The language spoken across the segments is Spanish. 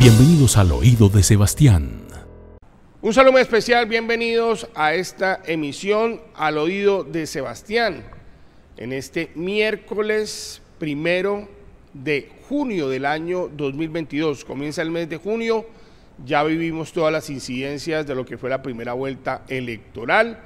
Bienvenidos al Oído de Sebastián. Un saludo muy especial, bienvenidos a esta emisión al Oído de Sebastián. En este miércoles 1 de junio del año 2022, comienza el mes de junio, ya vivimos todas las incidencias de lo que fue la primera vuelta electoral.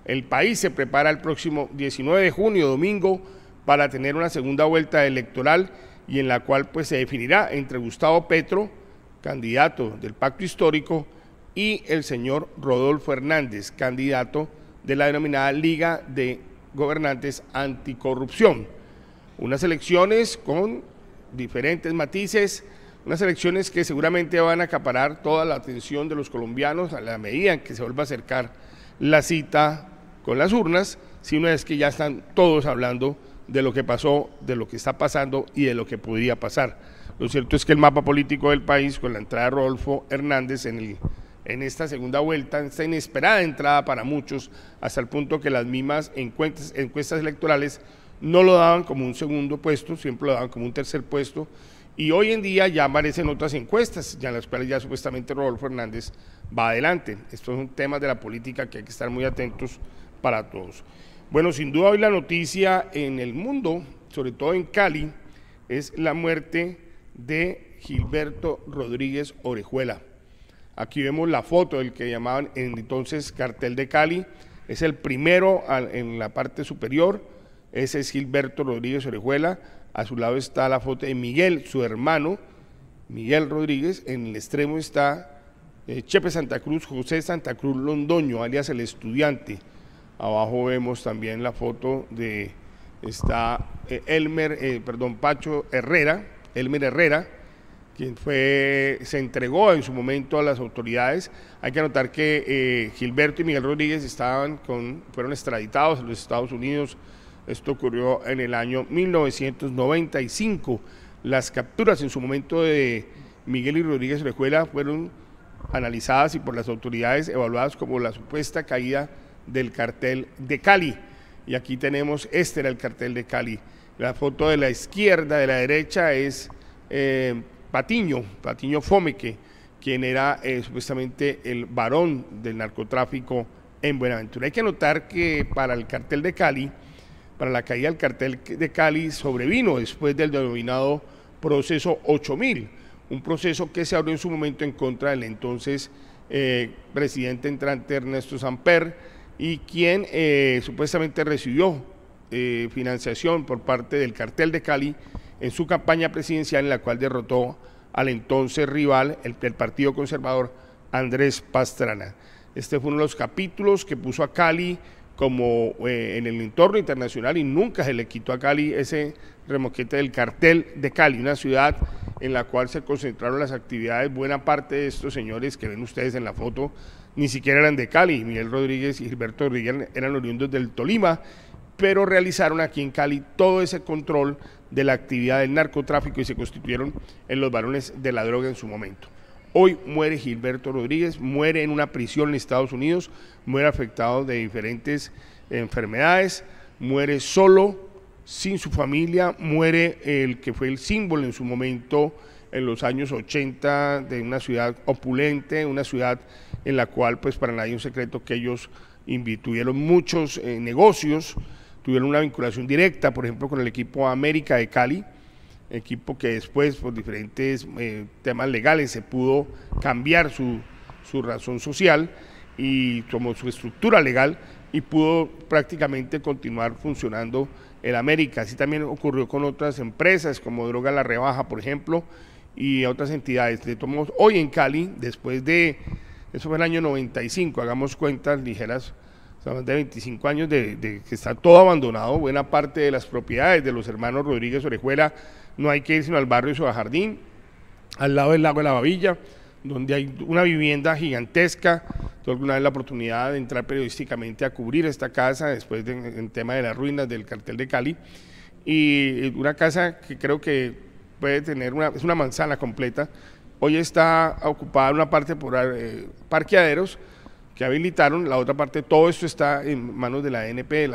El país se prepara el próximo 19 de junio, domingo, para tener una segunda vuelta electoral y en la cual pues se definirá entre Gustavo Petro, candidato del Pacto Histórico, y el señor Rodolfo Hernández, candidato de la denominada Liga de Gobernantes Anticorrupción. Unas elecciones con diferentes matices, unas elecciones que seguramente van a acaparar toda la atención de los colombianos a la medida en que se vuelva a acercar la cita con las urnas, si no es que ya están todos hablando de lo que pasó, de lo que está pasando y de lo que podría pasar. Lo cierto es que el mapa político del país, con la entrada de Rodolfo Hernández en esta segunda vuelta, esta inesperada entrada para muchos, hasta el punto que las mismas encuestas electorales no lo daban como un segundo puesto, siempre lo daban como un tercer puesto, y hoy en día ya aparecen otras encuestas, ya en las cuales ya supuestamente Rodolfo Hernández va adelante. Estos son temas de la política que hay que estar muy atentos para todos. Bueno, sin duda hoy la noticia en el mundo, sobre todo en Cali, es la muerte de Gilberto Rodríguez Orejuela. Aquí vemos la foto del que llamaban entonces Cartel de Cali, es el primero en la parte superior, ese es Gilberto Rodríguez Orejuela. A su lado está la foto de Miguel, su hermano, Miguel Rodríguez. En el extremo está Chepe Santa Cruz, José Santa Cruz Londoño, alias el estudiante. Abajo vemos también la foto de, está Pacho Herrera, Elmer Herrera, quien se entregó en su momento a las autoridades. Hay que anotar que Gilberto y Miguel Rodríguez fueron extraditados a los Estados Unidos. Esto ocurrió en el año 1995. Las capturas en su momento de Miguel y Rodríguez Orejuela fueron analizadas y por las autoridades evaluadas como la supuesta caída del cartel de Cali. Y aquí tenemos, este era el cartel de Cali. La foto de la izquierda, de la derecha es Patiño Fomeque, quien era supuestamente el varón del narcotráfico en Buenaventura. Hay que anotar que para el cartel de Cali, para la caída del cartel de Cali, sobrevino después del denominado proceso 8000, un proceso que se abrió en su momento en contra del entonces presidente entrante Ernesto Samper, y quien supuestamente recibió financiación por parte del cartel de Cali en su campaña presidencial, en la cual derrotó al entonces rival, el Partido Conservador, Andrés Pastrana. Este fue uno de los capítulos que puso a Cali como en el entorno internacional, y nunca se le quitó a Cali ese remoquete del cartel de Cali, una ciudad en la cual se concentraron las actividades. Buena parte de estos señores que ven ustedes en la foto ni siquiera eran de Cali. Miguel Rodríguez y Gilberto Rodríguez eran oriundos del Tolima, pero realizaron aquí en Cali todo ese control de la actividad del narcotráfico y se constituyeron en los varones de la droga en su momento. Hoy muere Gilberto Rodríguez, muere en una prisión en Estados Unidos, muere afectado de diferentes enfermedades, muere solo, sin su familia, muere el que fue el símbolo en su momento en los años 80 de una ciudad opulente, una ciudad en la cual pues para nadie es un secreto que ellos tuvieron muchos negocios, tuvieron una vinculación directa, por ejemplo, con el equipo América de Cali, equipo que después por diferentes temas legales se pudo cambiar su razón social y como su estructura legal, y pudo prácticamente continuar funcionando el América. Así también ocurrió con otras empresas como Droga La Rebaja, por ejemplo, y otras entidades. De todos modos, hoy en Cali, después de, eso fue el año 95, hagamos cuentas ligeras, estamos de 25 años de que está todo abandonado, buena parte de las propiedades de los hermanos Rodríguez Orejuela. No hay que ir sino al barrio Soda Jardín, al lado del lago de la Babilla, donde hay una vivienda gigantesca. Tuve alguna vez la oportunidad de entrar periodísticamente a cubrir esta casa después en tema de las ruinas del cartel de Cali, y una casa que creo que puede tener es una manzana completa. Hoy está ocupada una parte por parqueaderos que habilitaron, la otra parte, todo esto está en manos de la DNP,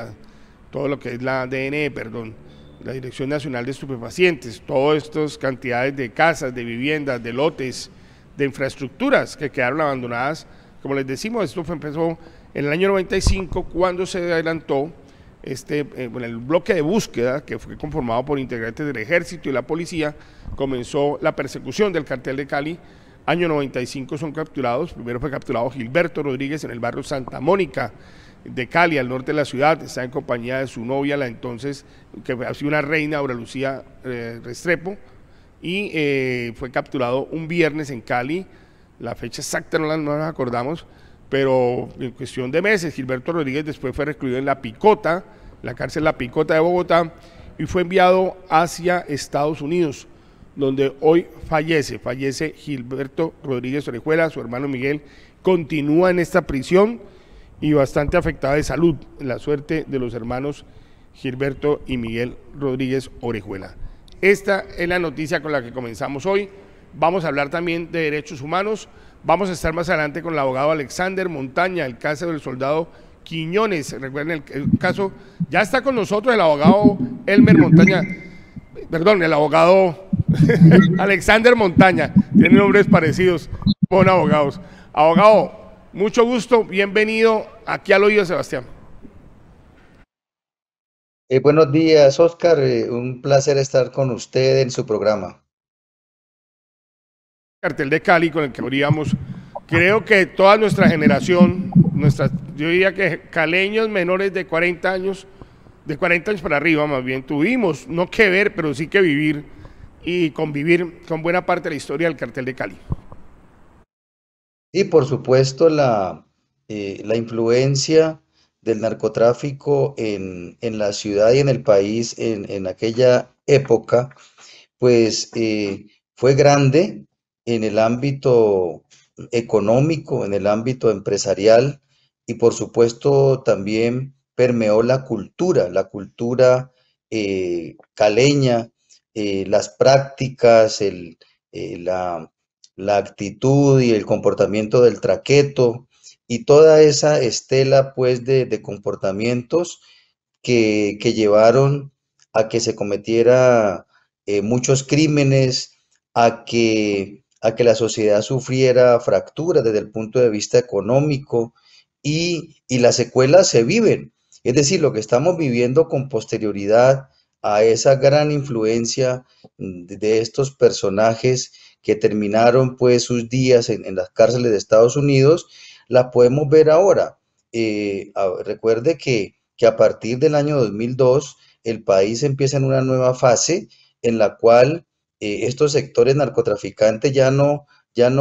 todo lo que es la DNE, perdón, la Dirección Nacional de Estupefacientes. Todas estas cantidades de casas, de viviendas, de lotes, de infraestructuras que quedaron abandonadas. Como les decimos, esto empezó en el año 95 cuando se adelantó el bloque de búsqueda, que fue conformado por integrantes del ejército y la policía. Comenzó la persecución del cartel de Cali. Año 95 son capturados. Primero fue capturado Gilberto Rodríguez en el barrio Santa Mónica de Cali, al norte de la ciudad. Está en compañía de su novia, la entonces, que ha sido una reina, Aura Lucía Restrepo, y fue capturado un viernes en Cali. La fecha exacta no la acordamos, pero en cuestión de meses. Gilberto Rodríguez después fue recluido en La Picota, la cárcel La Picota de Bogotá, y fue enviado hacia Estados Unidos, donde hoy fallece Gilberto Rodríguez Orejuela. Su hermano Miguel continúa en esta prisión y bastante afectada de salud, la suerte de los hermanos Gilberto y Miguel Rodríguez Orejuela. Esta es la noticia con la que comenzamos hoy. Vamos a hablar también de derechos humanos. Vamos a estar más adelante con el abogado Alexander Montaña, el caso del soldado Quiñones. Recuerden el caso, ya está con nosotros el abogado Elmer Montaña, perdón, el abogado Alexander Montaña, tienen nombres parecidos con abogados. Abogado, mucho gusto, bienvenido aquí al Oído de Sebastián. Buenos días, Oscar, un placer estar con usted en su programa. Cartel de Cali con el que abríamos, creo que toda nuestra generación, yo diría que caleños menores de 40 años, para arriba más bien, tuvimos no que ver, pero sí que vivir y convivir con buena parte de la historia del Cartel de Cali. Y por supuesto la influencia del narcotráfico en la ciudad y en el país en aquella época, pues fue grande en el ámbito económico, en el ámbito empresarial, y por supuesto también permeó la cultura caleña, las prácticas, la actitud y el comportamiento del traqueto, y toda esa estela pues de comportamientos que llevaron a que se cometiera muchos crímenes, a que la sociedad sufriera fracturas desde el punto de vista económico, y las secuelas se viven. Es decir, lo que estamos viviendo con posterioridad a esa gran influencia de estos personajes que terminaron pues sus días en las cárceles de Estados Unidos, la podemos ver ahora. Recuerde que a partir del año 2002 el país empieza en una nueva fase en la cual estos sectores narcotraficantes ya no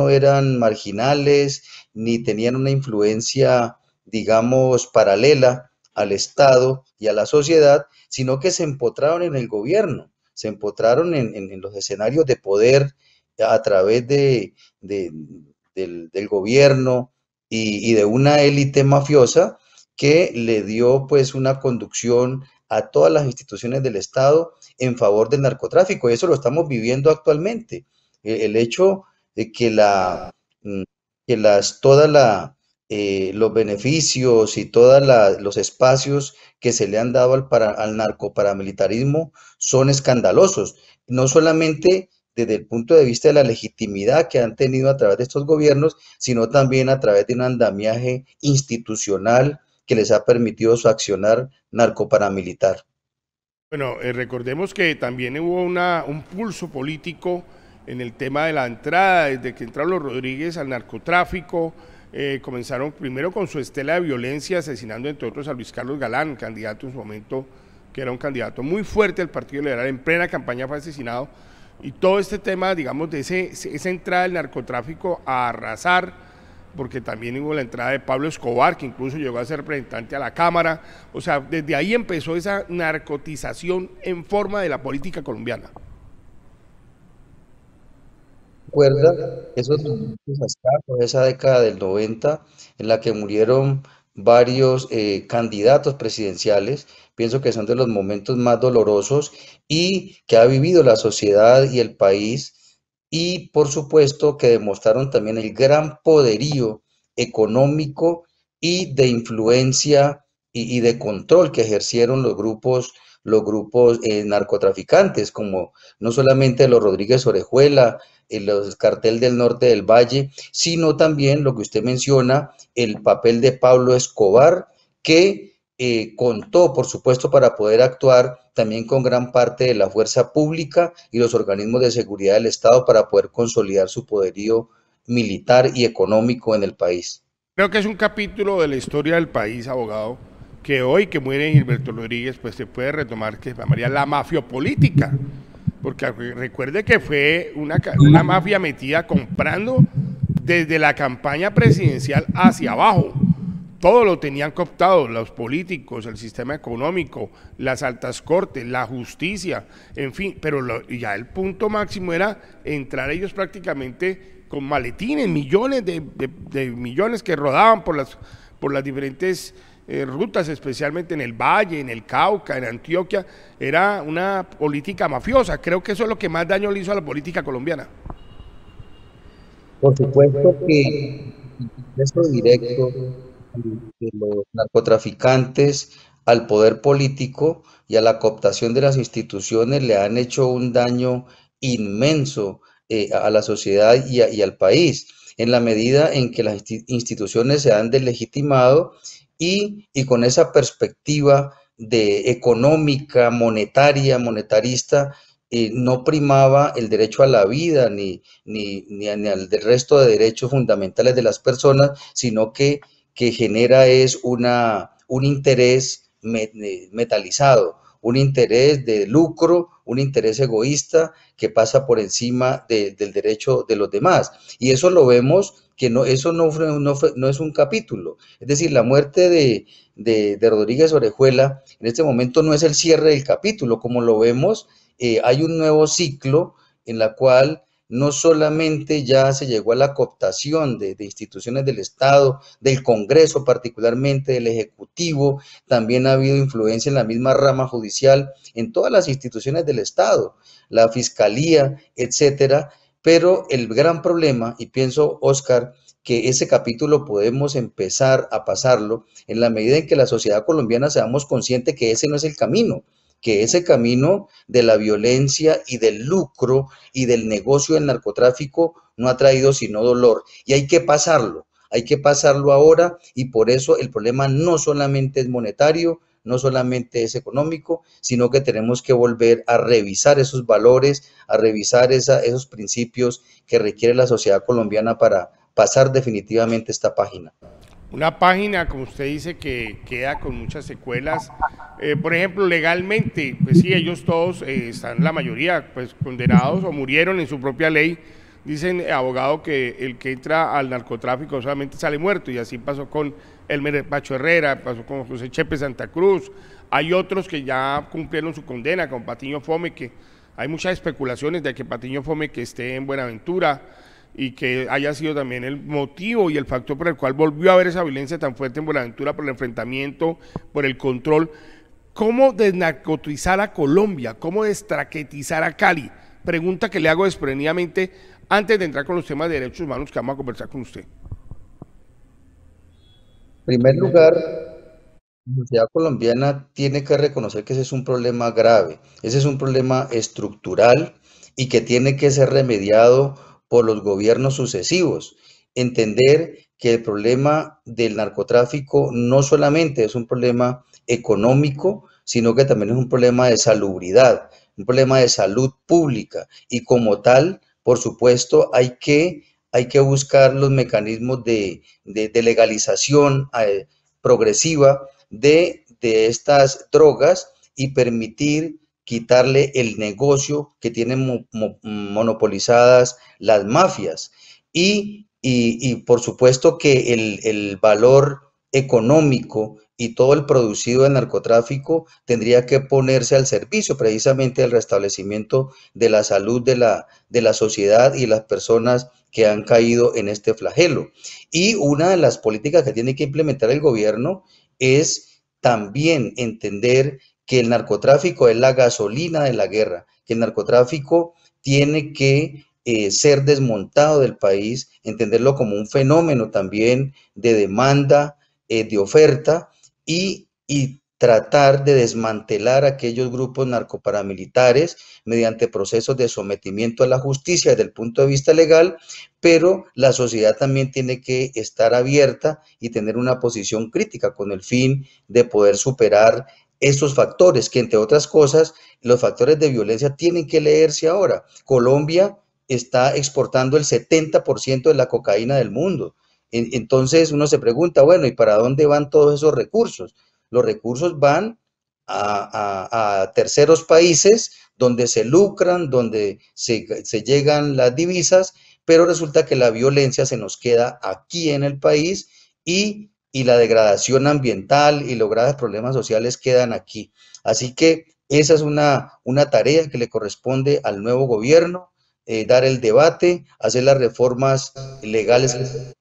eran marginales ni tenían una influencia, digamos, paralela al Estado y a la sociedad, sino que se empotraron en el gobierno, se empotraron en los escenarios de poder a través del gobierno y de una élite mafiosa que le dio pues una conducción a todas las instituciones del Estado en favor del narcotráfico, y eso lo estamos viviendo actualmente. El hecho de que los beneficios y todos los espacios que se le han dado al narcoparamilitarismo son escandalosos, no solamente desde el punto de vista de la legitimidad que han tenido a través de estos gobiernos, sino también a través de un andamiaje institucional que les ha permitido su accionar narcoparamilitar. Bueno, recordemos que también hubo un pulso político en el tema de la entrada, desde que entraron los Rodríguez al narcotráfico. Comenzaron primero con su estela de violencia, asesinando entre otros a Luis Carlos Galán, candidato en su momento, que era un candidato muy fuerte del Partido Liberal, en plena campaña fue asesinado. Y todo este tema, digamos, de esa entrada del narcotráfico a arrasar, porque también hubo la entrada de Pablo Escobar, que incluso llegó a ser representante a la Cámara. O sea, desde ahí empezó esa narcotización en forma de la política colombiana. ¿Recuerda esos momentos escasos, esa década del 90 en la que murieron varios candidatos presidenciales? Pienso que son de los momentos más dolorosos y que ha vivido la sociedad y el país, y por supuesto que demostraron también el gran poderío económico y de influencia y de control que ejercieron los grupos narcotraficantes, como no solamente los Rodríguez Orejuela, el cartel del Norte del Valle, sino también lo que usted menciona, el papel de Pablo Escobar, que contó, por supuesto, para poder actuar también con gran parte de la fuerza pública y los organismos de seguridad del Estado para poder consolidar su poderío militar y económico en el país. Creo que es un capítulo de la historia del país, abogado, que hoy que muere Gilberto Rodríguez, pues se puede retomar, que se llamaría la mafiopolítica, porque recuerde que fue una mafia metida comprando desde la campaña presidencial hacia abajo. Todo lo tenían cooptado, los políticos, el sistema económico, las altas cortes, la justicia, en fin, pero ya el punto máximo era entrar ellos prácticamente con maletines, millones de millones que rodaban por las diferentes rutas, especialmente en el Valle, en el Cauca, en Antioquia. Era una política mafiosa. Creo que eso es lo que más daño le hizo a la política colombiana. Por supuesto que el ingreso directo de los narcotraficantes al poder político y a la cooptación de las instituciones le han hecho un daño inmenso a la sociedad y al país, en la medida en que las instituciones se han deslegitimado y con esa perspectiva de económica, monetaria, monetarista, no primaba el derecho a la vida ni al del resto de derechos fundamentales de las personas, sino que genera es un interés metalizado, un interés de lucro, un interés egoísta que pasa por encima del derecho de los demás. Y eso lo vemos que no, eso no es un capítulo. Es decir, la muerte de Rodríguez Orejuela en este momento no es el cierre del capítulo, como lo vemos, hay un nuevo ciclo en la cual no solamente ya se llegó a la cooptación de instituciones del Estado, del Congreso particularmente, del Ejecutivo, también ha habido influencia en la misma rama judicial, en todas las instituciones del Estado, la Fiscalía, etcétera, pero el gran problema, y pienso, Oscar, que ese capítulo podemos empezar a pasarlo en la medida en que la sociedad colombiana seamos conscientes que ese no es el camino, que ese camino de la violencia y del lucro y del negocio del narcotráfico no ha traído sino dolor. Y hay que pasarlo ahora, y por eso el problema no solamente es monetario, no solamente es económico, sino que tenemos que volver a revisar esos valores, a revisar esos principios que requiere la sociedad colombiana para pasar definitivamente esta página. Una página, como usted dice, que queda con muchas secuelas. Por ejemplo, legalmente, pues sí, ellos todos están, la mayoría, pues condenados o murieron en su propia ley. Dicen, abogado, que el que entra al narcotráfico solamente sale muerto, y así pasó con Elmer Pacho Herrera, pasó con José Chepe Santa Cruz. Hay otros que ya cumplieron su condena, con Patiño Fome, que hay muchas especulaciones de que Patiño Fome que esté en Buenaventura, y que haya sido también el motivo y el factor por el cual volvió a haber esa violencia tan fuerte en Buenaventura, por el enfrentamiento, por el control. ¿Cómo desnarcotizar a Colombia? ¿Cómo destraquetizar a Cali? Pregunta que le hago desprendidamente antes de entrar con los temas de derechos humanos que vamos a conversar con usted. En primer lugar, la sociedad colombiana tiene que reconocer que ese es un problema grave, ese es un problema estructural y que tiene que ser remediado por los gobiernos sucesivos. Entender que el problema del narcotráfico no solamente es un problema económico, sino que también es un problema de salubridad, un problema de salud pública, y como tal, por supuesto, hay que buscar los mecanismos de legalización progresiva de estas drogas y permitir quitarle el negocio que tienen monopolizadas las mafias. Y por supuesto que el valor económico y todo el producido del narcotráfico tendría que ponerse al servicio precisamente del restablecimiento de la salud de la sociedad y las personas que han caído en este flagelo. Y una de las políticas que tiene que implementar el gobierno es también entender que el narcotráfico es la gasolina de la guerra, que el narcotráfico tiene que ser desmontado del país, entenderlo como un fenómeno también de demanda, de oferta, y tratar de desmantelar aquellos grupos narcoparamilitares mediante procesos de sometimiento a la justicia desde el punto de vista legal, pero la sociedad también tiene que estar abierta y tener una posición crítica con el fin de poder superar estos factores, que entre otras cosas, los factores de violencia tienen que leerse ahora. Colombia está exportando el 70% de la cocaína del mundo. Entonces uno se pregunta, bueno, ¿y para dónde van todos esos recursos? Los recursos van a terceros países donde se lucran, donde se llegan las divisas, pero resulta que la violencia se nos queda aquí en el país y la degradación ambiental y los graves problemas sociales quedan aquí. Así que esa es una tarea que le corresponde al nuevo gobierno, dar el debate, hacer las reformas legales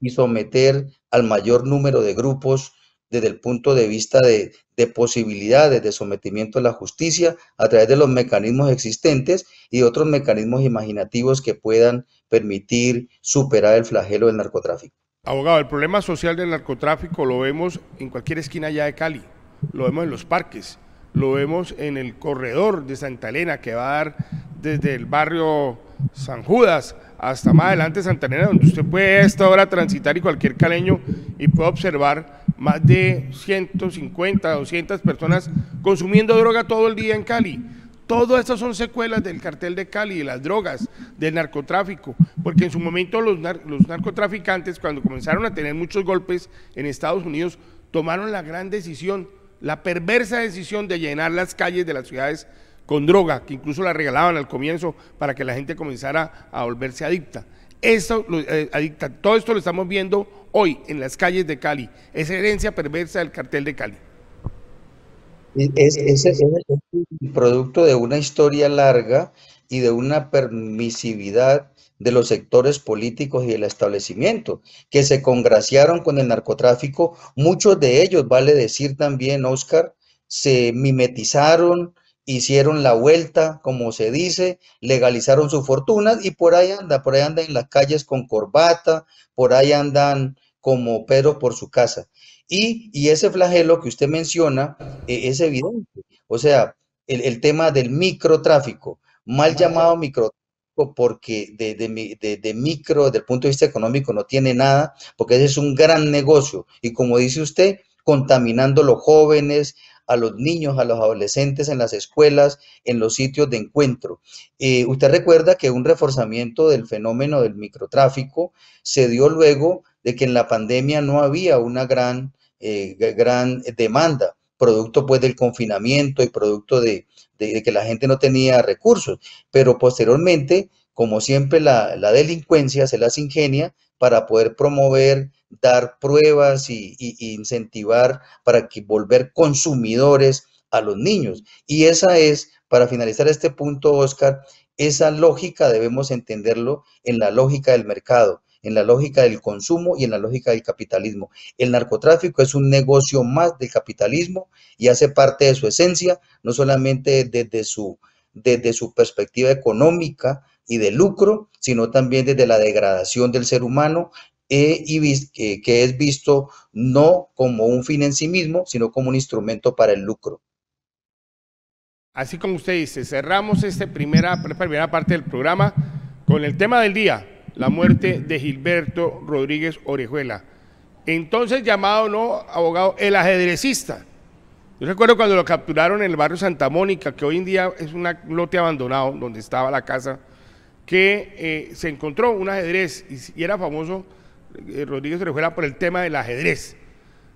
y someter al mayor número de grupos desde el punto de vista de posibilidades de sometimiento a la justicia a través de los mecanismos existentes y otros mecanismos imaginativos que puedan permitir superar el flagelo del narcotráfico. Abogado, el problema social del narcotráfico lo vemos en cualquier esquina allá de Cali, lo vemos en los parques, lo vemos en el corredor de Santa Elena que va a dar desde el barrio San Judas hasta más adelante Santa Elena, donde usted puede a esta hora transitar y cualquier caleño y puede observar más de 150, 200 personas consumiendo droga todo el día en Cali. Todas estas son secuelas del cartel de Cali, de las drogas, del narcotráfico, porque en su momento los narcotraficantes, cuando comenzaron a tener muchos golpes en Estados Unidos, tomaron la gran decisión, la perversa decisión de llenar las calles de las ciudades con droga, que incluso la regalaban al comienzo para que la gente comenzara a volverse adicta. Todo esto lo estamos viendo hoy en las calles de Cali, es herencia perversa del cartel de Cali. Es el producto de una historia larga y de una permisividad de los sectores políticos y del establecimiento, que se congraciaron con el narcotráfico. Muchos de ellos, vale decir también, Oscar, se mimetizaron, hicieron la vuelta, como se dice, legalizaron sus fortunas y por ahí andan en las calles con corbata, por ahí andan como Pedro por su casa. Y ese flagelo que usted menciona es evidente. O sea, el tema del microtráfico, mal llamado microtráfico porque de micro, desde el punto de vista económico, no tiene nada, porque ese es un gran negocio. Y como dice usted, contaminando a los jóvenes, a los niños, a los adolescentes en las escuelas, en los sitios de encuentro. Usted recuerda que un reforzamiento del fenómeno del microtráfico se dio luego de que en la pandemia no había una gran demanda, producto pues del confinamiento y producto de que la gente no tenía recursos, pero posteriormente, como siempre, la delincuencia se las ingenia para poder promover, dar pruebas y incentivar para que volver consumidores a los niños. Y esa es, para finalizar este punto, Oscar, esa lógica debemos entenderlo en la lógica del mercado, en la lógica del consumo y en la lógica del capitalismo. El narcotráfico es un negocio más del capitalismo y hace parte de su esencia, no solamente desde su perspectiva económica y de lucro, sino también desde la degradación del ser humano que es visto no como un fin en sí mismo, sino como un instrumento para el lucro. Así como usted dice, cerramos esta primera parte del programa con el tema del día, la muerte de Gilberto Rodríguez Orejuela, entonces llamado, no, abogado, el ajedrecista. Yo recuerdo cuando lo capturaron en el barrio Santa Mónica, que hoy en día es un lote abandonado, donde estaba la casa, que se encontró un ajedrez y era famoso Rodríguez Orejuela por el tema del ajedrez.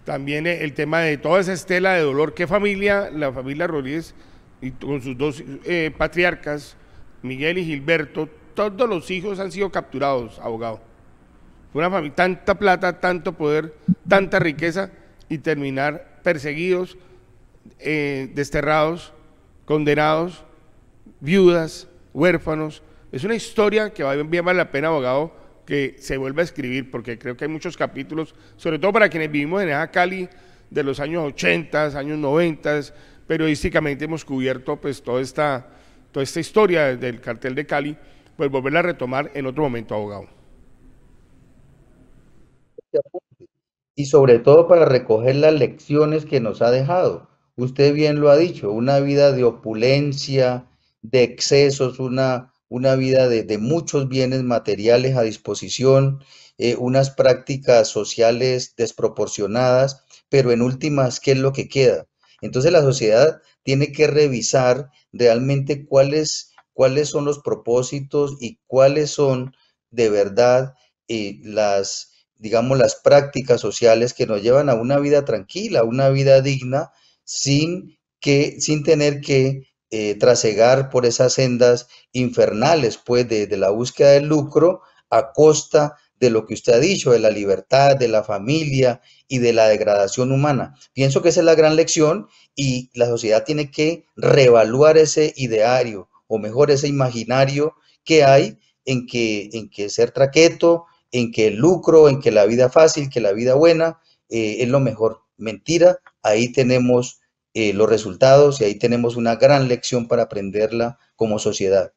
También el tema de toda esa estela de dolor. ¿Qué familia? La familia Rodríguez, y con sus dos patriarcas, Miguel y Gilberto, todos los hijos han sido capturados, abogado. Fue una familia, tanta plata, tanto poder, tanta riqueza y terminar perseguidos, desterrados, condenados, viudas, huérfanos. Es una historia que bien vale la pena, abogado, que se vuelva a escribir, porque creo que hay muchos capítulos, sobre todo para quienes vivimos en esa Cali de los años 80, años 90, periodísticamente hemos cubierto pues toda esta historia del cartel de Cali, pues volverla a retomar en otro momento, abogado. y sobre todo para recoger las lecciones que nos ha dejado. Usted bien lo ha dicho, una vida de opulencia, de excesos, una vida de muchos bienes materiales a disposición, unas prácticas sociales desproporcionadas, pero en últimas, ¿qué es lo que queda? Entonces la sociedad tiene que revisar realmente cuáles son los propósitos y cuáles son de verdad digamos, las prácticas sociales que nos llevan a una vida tranquila, a una vida digna, sin tener que trasegar por esas sendas infernales, pues, de la búsqueda del lucro a costa de lo que usted ha dicho, de la libertad, de la familia y de la degradación humana. Pienso que esa es la gran lección y la sociedad tiene que reevaluar ese ideario, o mejor, ese imaginario que hay en que ser traqueto, en que el lucro, en que la vida fácil, que la vida buena es lo mejor. Mentira, ahí tenemos los resultados y ahí tenemos una gran lección para aprenderla como sociedad.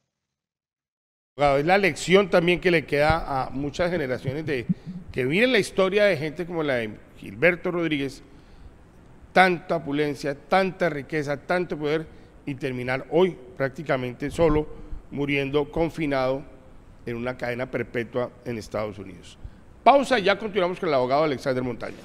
Abogado, es la lección también que le queda a muchas generaciones que viven la historia de gente como la de Gilberto Rodríguez, tanta opulencia, tanta riqueza, tanto poder, y terminar hoy prácticamente solo, muriendo confinado en una cadena perpetua en Estados Unidos. Pausa y ya continuamos con el abogado Alexander Montaña.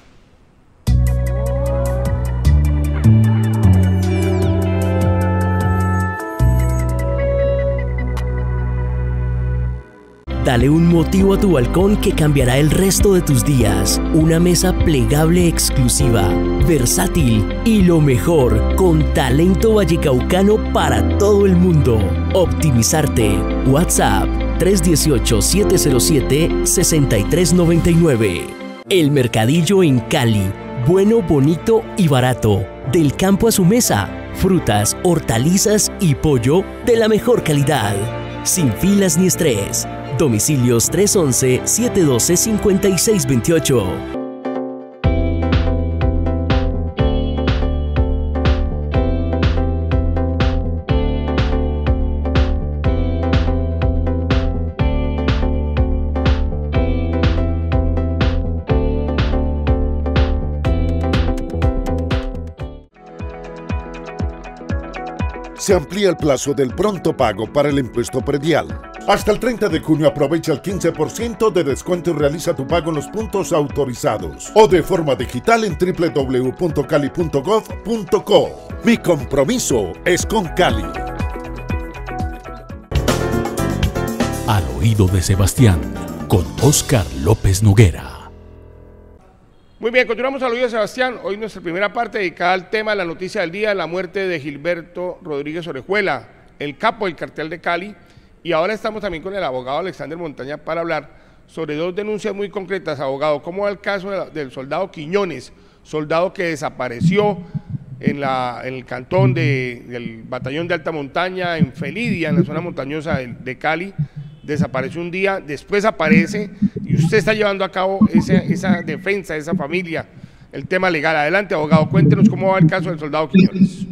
Dale un motivo a tu balcón que cambiará el resto de tus días. Una mesa plegable exclusiva, versátil y lo mejor, con talento vallecaucano para todo el mundo. Optimizarte. WhatsApp 318-707-6399. El Mercadillo en Cali. Bueno, bonito y barato. Del campo a su mesa. Frutas, hortalizas y pollo de la mejor calidad. Sin filas ni estrés. Domicilios 311-712-5628. Se amplía el plazo del pronto pago para el impuesto predial. Hasta el 30 de junio aprovecha el 15% de descuento y realiza tu pago en los puntos autorizados o de forma digital en www.cali.gov.co. Mi compromiso es con Cali. Al oído de Sebastián, con Óscar López Noguera. Muy bien, continuamos al oído de Sebastián. Hoy nuestra primera parte dedicada al tema de la noticia del día, la muerte de Gilberto Rodríguez Orejuela, el capo del cartel de Cali. Y ahora estamos también con el abogado Alexander Montaña para hablar sobre dos denuncias muy concretas. Abogado, ¿cómo va el caso del soldado Quiñones, soldado que desapareció en el cantón del batallón de alta montaña, en Felidia, en la zona montañosa de Cali? Desapareció un día, después aparece y usted está llevando a cabo esa defensa de esa familia, el tema legal. Adelante, abogado, cuéntenos cómo va el caso del soldado Quiñones.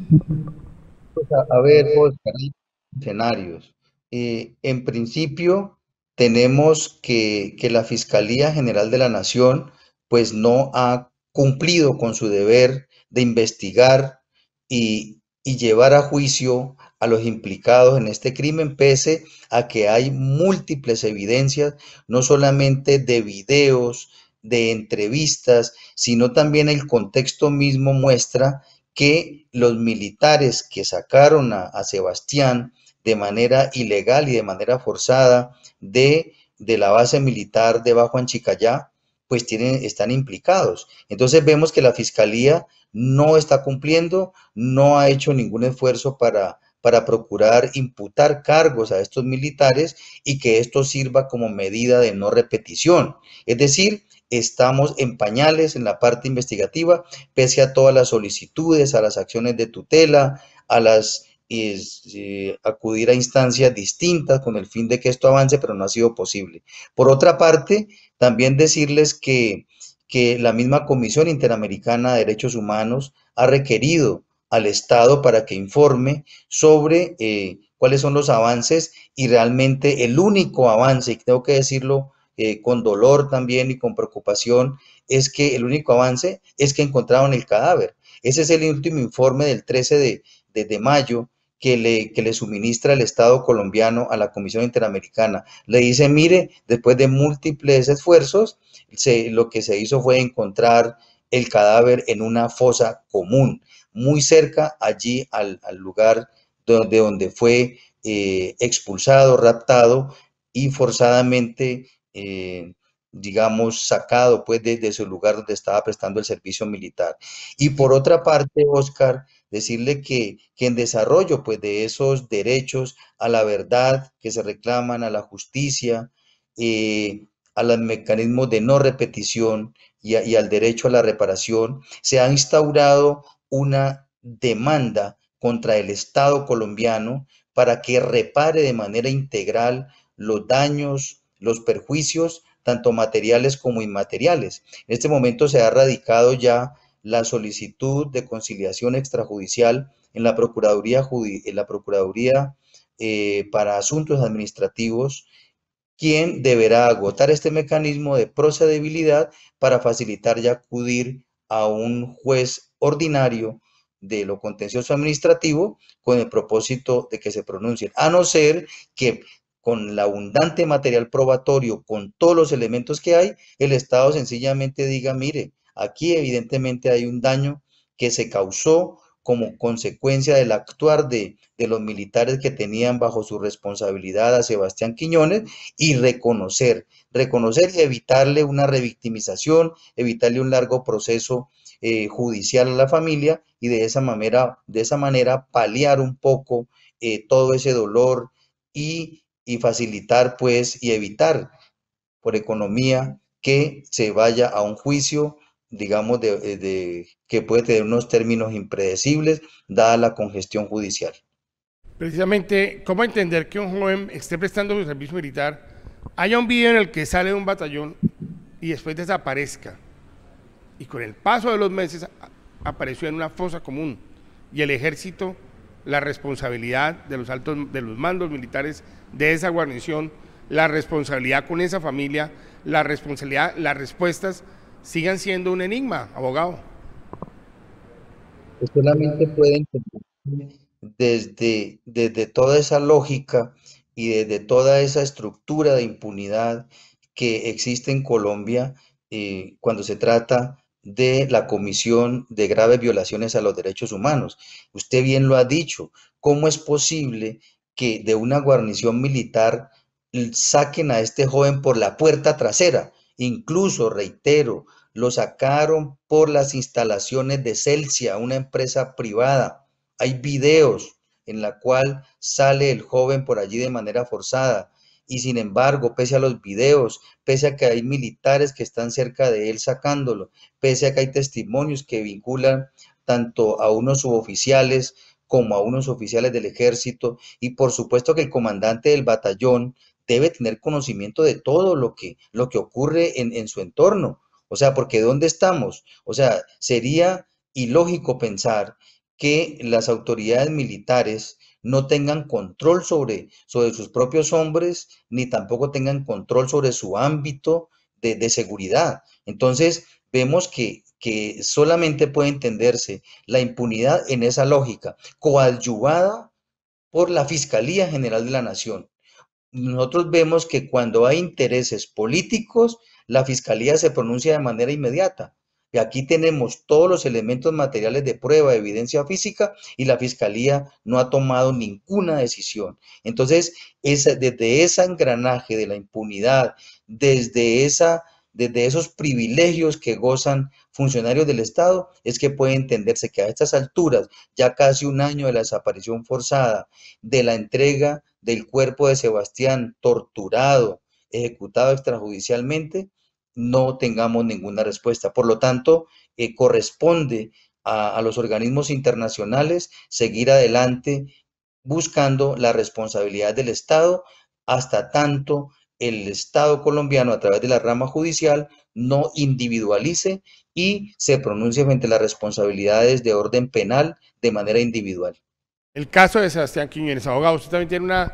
A ver, Oscar, hay escenarios. En principio, tenemos que la Fiscalía General de la Nación pues no ha cumplido con su deber de investigar y llevar a juicio a los implicados en este crimen, pese a que hay múltiples evidencias, no solamente de videos, de entrevistas, sino también el contexto mismo muestra que los militares que sacaron a Sebastián de manera ilegal y de manera forzada de la base militar de Bajo Anchicayá, pues están implicados. Entonces vemos que la Fiscalía no está cumpliendo, no ha hecho ningún esfuerzo para procurar imputar cargos a estos militares y que esto sirva como medida de no repetición. Es decir, estamos en pañales en la parte investigativa, pese a todas las solicitudes, a las acciones de tutela, acudir a instancias distintas con el fin de que esto avance, pero no ha sido posible. Por otra parte, también decirles que la misma Comisión Interamericana de Derechos Humanos ha requerido al Estado para que informe sobre cuáles son los avances, y realmente el único avance, y tengo que decirlo con dolor también y con preocupación, es que el único avance es que encontraron el cadáver. Ese es el último informe del 13 de mayo que le suministra el Estado colombiano a la Comisión Interamericana. Le dice, mire, después de múltiples esfuerzos, lo que se hizo fue encontrar el cadáver en una fosa común, muy cerca allí al lugar donde fue expulsado, raptado y forzadamente, digamos, sacado pues desde su lugar donde estaba prestando el servicio militar. Y por otra parte, Oscar, decirle que en desarrollo pues de esos derechos a la verdad que se reclaman, a la justicia, a los mecanismos de no repetición y al derecho a la reparación, se ha instaurado una demanda contra el Estado colombiano para que repare de manera integral los daños, los perjuicios, tanto materiales como inmateriales. En este momento se ha radicado ya la solicitud de conciliación extrajudicial en la Procuraduría, para Asuntos Administrativos, quien deberá agotar este mecanismo de procedibilidad para facilitar y acudir a un juez ordinario de lo contencioso administrativo con el propósito de que se pronuncien, a no ser que con el abundante material probatorio, con todos los elementos que hay, el Estado sencillamente diga, mire, aquí evidentemente hay un daño que se causó como consecuencia del actuar de los militares que tenían bajo su responsabilidad a Sebastián Quiñones, y reconocer y evitarle una revictimización, evitarle un largo proceso judicial a la familia, y de esa manera paliar un poco todo ese dolor y facilitar pues y evitar por economía que se vaya a un juicio, digamos, que puede tener unos términos impredecibles dada la congestión judicial. Precisamente, ¿cómo entender que un joven esté prestando su servicio militar, haya un video en el que sale de un batallón y después desaparezca, y con el paso de los meses apareció en una fosa común, y el ejército, la responsabilidad de los mandos militares de esa guarnición, la responsabilidad con esa familia, la responsabilidad, las respuestas sigan siendo un enigma, abogado? Pues solamente puede entender desde toda esa lógica y desde toda esa estructura de impunidad que existe en Colombia cuando se trata de la comisión de graves violaciones a los derechos humanos. Usted bien lo ha dicho, ¿cómo es posible que de una guarnición militar saquen a este joven por la puerta trasera? Incluso, reitero, lo sacaron por las instalaciones de Celsia, una empresa privada. Hay videos en la cual sale el joven por allí de manera forzada, y sin embargo, pese a los videos, pese a que hay militares que están cerca de él sacándolo, pese a que hay testimonios que vinculan tanto a unos suboficiales como a unos oficiales del ejército, y por supuesto que el comandante del batallón debe tener conocimiento de todo lo que ocurre en su entorno. O sea, porque ¿dónde estamos? O sea, sería ilógico pensar que las autoridades militares no tengan control sobre sus propios hombres, ni tampoco tengan control sobre su ámbito de seguridad. Entonces, vemos que solamente puede entenderse la impunidad en esa lógica, coadyuvada por la Fiscalía General de la Nación. Nosotros vemos que cuando hay intereses políticos, la Fiscalía se pronuncia de manera inmediata. Y aquí tenemos todos los elementos materiales de prueba, de evidencia física, y la Fiscalía no ha tomado ninguna decisión. Entonces, desde ese engranaje de la impunidad, desde esos privilegios que gozan funcionarios del Estado, es que puede entenderse que a estas alturas, ya casi un año de la desaparición forzada, de la entrega del cuerpo de Sebastián torturado, ejecutado extrajudicialmente, no tengamos ninguna respuesta. Por lo tanto, corresponde a los organismos internacionales seguir adelante buscando la responsabilidad del Estado, hasta tanto el Estado colombiano, a través de la rama judicial, no individualice y se pronuncie frente a las responsabilidades de orden penal de manera individual. El caso de Sebastián Quiñones, abogado, usted también tiene una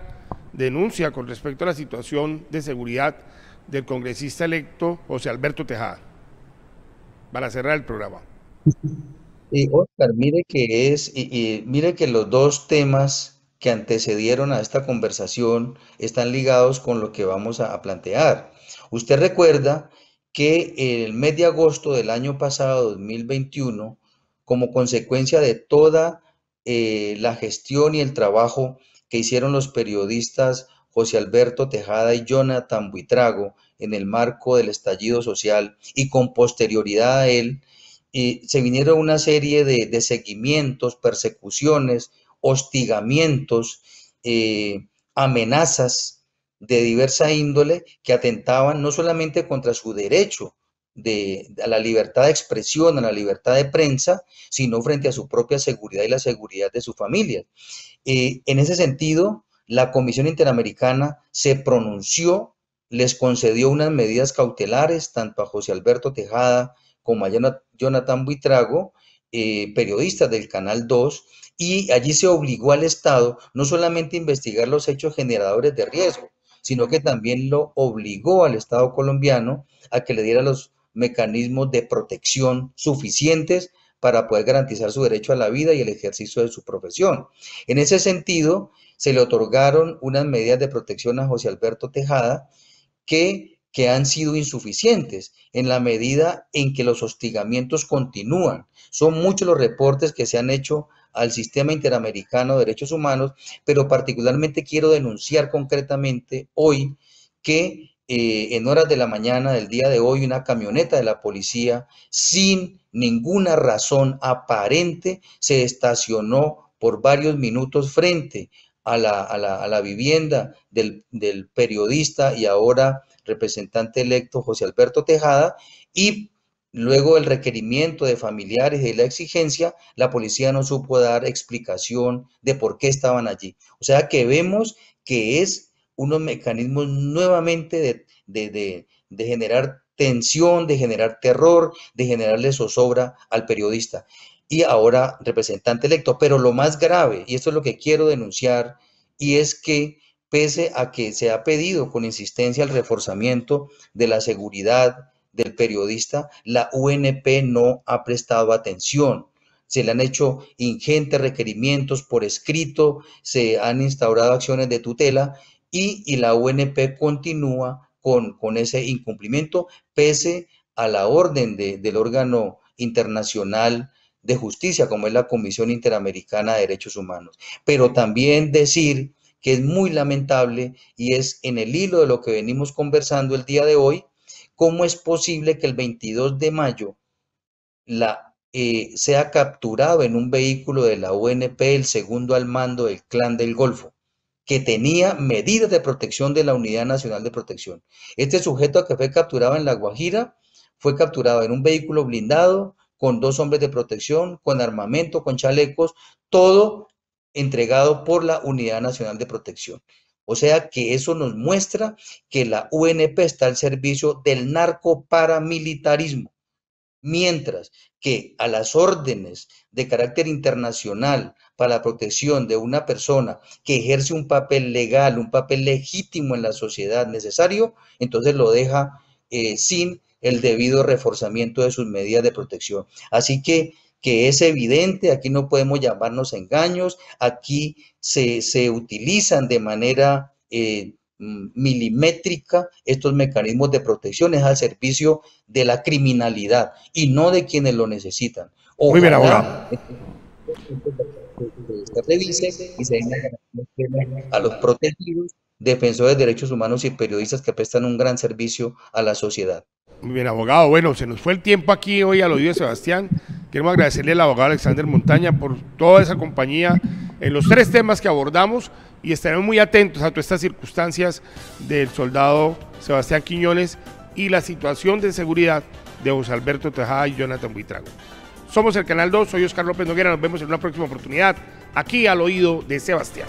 denuncia con respecto a la situación de seguridad del congresista electo José Alberto Tejada, para cerrar el programa. Oscar, mire que mire que los dos temas que antecedieron a esta conversación están ligados con lo que vamos a plantear. Usted recuerda que el mes de agosto del año pasado, 2021, como consecuencia de toda la gestión y el trabajo que hicieron los periodistas José Alberto Tejada y Jonathan Buitrago en el marco del estallido social y con posterioridad a él, se vinieron una serie de seguimientos, persecuciones, hostigamientos, amenazas de diversa índole que atentaban no solamente contra su derecho a la libertad de expresión, a la libertad de prensa, sino frente a su propia seguridad y la seguridad de su familia. En ese sentido, la Comisión Interamericana se pronunció, les concedió unas medidas cautelares tanto a José Alberto Tejada como a Jonathan Buitrago, periodistas del Canal 2, y allí se obligó al Estado no solamente a investigar los hechos generadores de riesgo, sino que también lo obligó al Estado colombiano a que le diera los mecanismos de protección suficientes para poder garantizar su derecho a la vida y el ejercicio de su profesión. En ese sentido, se le otorgaron unas medidas de protección a José Alberto Tejada que han sido insuficientes en la medida en que los hostigamientos continúan. Son muchos los reportes que se han hecho al Sistema Interamericano de Derechos Humanos, pero particularmente quiero denunciar concretamente hoy que en horas de la mañana del día de hoy una camioneta de la policía sin ninguna razón aparente se estacionó por varios minutos frente a la vivienda del periodista y ahora representante electo José Alberto Tejada, y luego del requerimiento de familiares y de la exigencia, la policía no supo dar explicación de por qué estaban allí. O sea que vemos que es unos mecanismos nuevamente de generar tensión, de generar terror, de generarle zozobra al periodista y ahora representante electo. Pero lo más grave, y esto es lo que quiero denunciar, y es que pese a que se ha pedido con insistencia el reforzamiento de la seguridad del periodista, la UNP no ha prestado atención. Se le han hecho ingentes requerimientos por escrito, se han instaurado acciones de tutela y la UNP continúa con ese incumplimiento pese a la orden del órgano internacional de justicia como es la Comisión Interamericana de Derechos Humanos. Pero también decir que es muy lamentable y es en el hilo de lo que venimos conversando el día de hoy, cómo es posible que el 22 de mayo sea capturado en un vehículo de la UNP el segundo al mando del Clan del Golfo, que tenía medidas de protección de la Unidad Nacional de Protección. Este sujeto que fue capturado en La Guajira fue capturado en un vehículo blindado con 2 hombres de protección, con armamento, con chalecos, todo entregado por la Unidad Nacional de Protección. O sea que eso nos muestra que la UNP está al servicio del narcoparamilitarismo, mientras que a las órdenes de carácter internacional para la protección de una persona que ejerce un papel legal, un papel legítimo en la sociedad necesario, entonces lo deja sin el debido reforzamiento de sus medidas de protección. Así que es evidente, aquí no podemos llamarnos engaños, aquí se utilizan de manera milimétrica estos mecanismos de protección, es al servicio de la criminalidad y no de quienes lo necesitan. Ojalá, muy bien, abogado. Se revise y se den a los protegidos, defensores de derechos humanos y periodistas que prestan un gran servicio a la sociedad. Muy bien, abogado. Bueno, se nos fue el tiempo aquí hoy al oído de Sebastián. Queremos agradecerle al abogado Alexander Montaña por toda esa compañía en los 3 temas que abordamos y estaremos muy atentos a todas estas circunstancias del soldado Sebastián Quiñones y la situación de seguridad de José Alberto Tejada y Jonathan Buitrago. Somos el Canal 2, soy Oscar López Noguera, nos vemos en una próxima oportunidad aquí al oído de Sebastián.